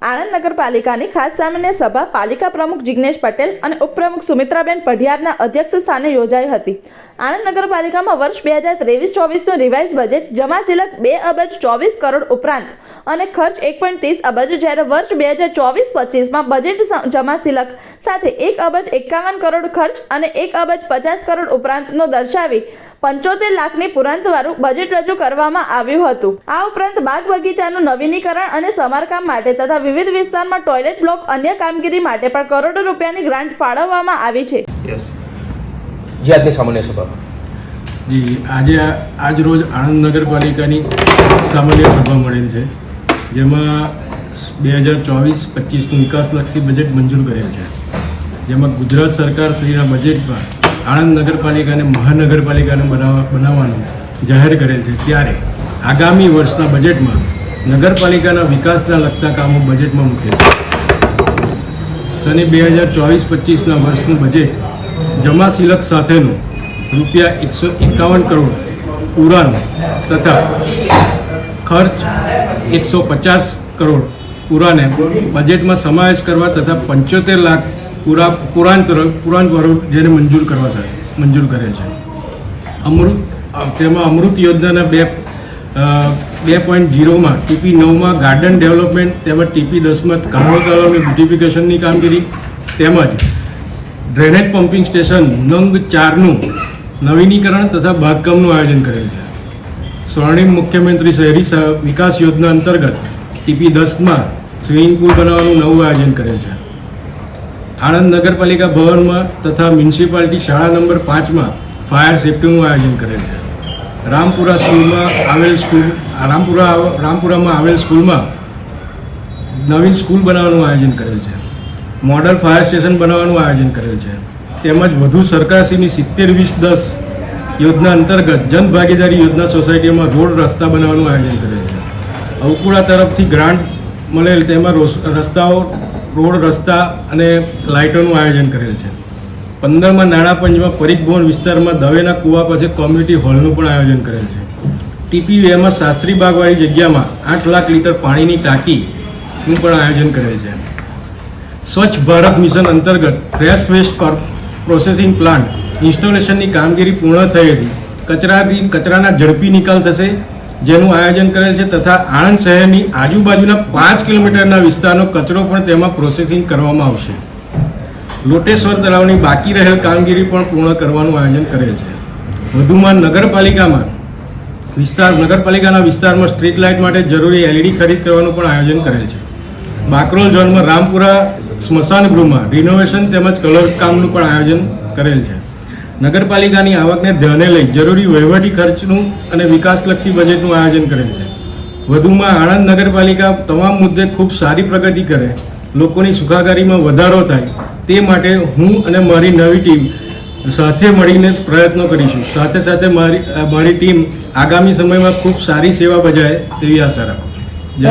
આણંદ નગરપાલિકાની ખાસ સામાન્ય સભા પાલિકા પ્રમુખ જિગ્નેશ પટેલ અને ઉપપ્રમુખ સુમિત્રાબેન પઢિયારના અધ્યક્ષ સ્થાને યોજાઈ હતી। આણંદ નગરપાલિકામાં વર્ષ 2023-24નું રિવાઇઝ બજેટ જમા સિલક 2 અબજ 24 કરોડ ઉપરાંત અને ખર્ચ 1.30 અબજ, જ્યારે વર્ષ 2024-25માં બજેટ જમા સિલક સાથે 1 અબજ 51 કરોડ ખર્ચ અને 1 અબજ 50 કરોડ ઉપરાંતનો દર્શાવી 75 લાખની પુરાંતવાળું બજેટ રજૂ કરવામાં આવ્યું હતું। આ ઉપરાંત બાગ બગીચાનું નવીનીકરણ અને સમારકામ માટે તથા વિવિધ વિસ્તારમાં ટોયલેટ બ્લોક અન્ય કામગીરી માટે પણ કરોડો રૂપિયાની ગ્રાન્ટ ફાળવવામાં આવી છે। જે આજની સામાન્ય સભામાં જી આજ રોજ આણંદ નગરપાલિકાની સામાન્ય સભા મળેલ છે, જેમાં 2024-25નું વિકાસલક્ષી બજેટ મંજૂર કરેલ છે, જેમાં ગુજરાત સરકાર શ્રીના બજેટમાં આણંદ નગરપાલિકાને મહાનગરપાલિકાને બનાવવાનું જાહેર કરેલ છે। ત્યારે આગામી વર્ષના બજેટમાં નગરપાલિકાના વિકાસના લગતા કામો બજેટમાં મૂકેલ છે। સને 2024-25ના વર્ષનું બજેટ જમા સિલક સાથેનું રૂપિયા 151 કરોડ પુરાણ તથા ખર્ચ 150 કરોડ પુરાને બજેટમાં સમાવેશ કરવા તથા 75 લાખ પુરાંતવાળું જેને મંજૂર કરેલ છે। તેમાં અમૃત યોજનાના 2.0માં ટીપી 9માં ગાર્ડન ડેવલપમેન્ટ તેમજ ટીપી 10માં કામો તળાવની બ્યુટિફિકેશનની કામગીરી તેમજ ડ્રેનેજ પમ્પિંગ સ્ટેશન નંગ 4નું નવીનીકરણ તથા બાંધકામનું આયોજન કરેલ છે। સ્વર્ણિમ મુખ્યમંત્રી શહેરી વિકાસ યોજના અંતર્ગત ટીપી 10માં સ્વિમિંગ પુલ બનાવવાનું નવું આયોજન કરેલ છે। આણંદ નગરપાલિકા ભવનમાં તથા મ્યુનિસિપાલિટી શાળા નંબર 5માં ફાયર સેફ્ટીનું આયોજન કરેલ છે। રામપુરામાં આવેલ સ્કૂલમાં નવીન સ્કૂલ બનાવવાનું આયોજન કરેલ છે। મોડલ ફાયર સ્ટેશન બનાવવાનું આયોજન કરેલ છે। તેમજ વધુ સરકારશ્રીની 70-20-10 યોજના અંતર્ગત જનભાગીદારી યોજના સોસાયટીમાં રોડ રસ્તા બનાવવાનું આયોજન કરેલ છે। અવકુળા તરફથી ગ્રાન્ટ મળેલ તેમાં રસ્તાઓ રોડ રસ્તા અને લાઇટોનું આયોજન કરેલ છે। 15માં નાણાં પંચમાં પરિભવન વિસ્તારમાં દવેના કુવા પાસે કોમ્યુનિટી હોલનું પણ આયોજન કરેલ છે। ટીપી 2માં શાસ્ત્રી બાગવાળી જગ્યામાં 8 લાખ લીટર પાણીની ટાંકીનું પણ આયોજન કરેલ છે। સ્વચ્છ ભારત મિશન અંતર્ગત ફ્રેશ વેસ્ટ પ્રોસેસિંગ પ્લાન્ટ ઇન્સ્ટોલેશનની કામગીરી પૂર્ણ થઈ હતી। કચરાના ઝડપી નિકાલ થશે, જેનું આયોજન કરેલ છે તથા આણંદ શહેરની આજુબાજુના 5 કિલોમીટરના વિસ્તારનો કચરો પણ તેમાં પ્રોસેસિંગ કરવામાં આવશે। લોટેશ્વર તળાવની બાકી રહેલ કામગીરી પણ પૂર્ણ કરવાનું આયોજન કરેલ છે। વધુમાં નગરપાલિકાના વિસ્તારમાં સ્ટ્રીટ લાઇટ માટે જરૂરી LED ખરીદ કરવાનું પણ આયોજન કરેલ છે। બાકરોલ ઝોનમાં રામપુરા સ્મશાન ગૃહમાં રિનોવેશન તેમજ કલર કામનું પણ આયોજન કરેલ છે। નગરપાલિકાની આવકને ધ્યાને લઈ જરૂરી વહીવટી ખર્ચનું અને વિકાસલક્ષી બજેટનું આયોજન કરેલ છે। વધુમાં આણંદ નગરપાલિકા તમામ મુદ્દે ખૂબ સારી પ્રગતિ કરે, લોકોની સુખાકારીમાં વધારો થાય તે માટે હું અને મારી નવી ટીમ સાથે મળીને પ્રયત્નો કરીશું। સાથે સાથે મારી ટીમ આગામી સમયમાં ખૂબ સારી સેવા બજાવે તેવી આશા રાખું। જય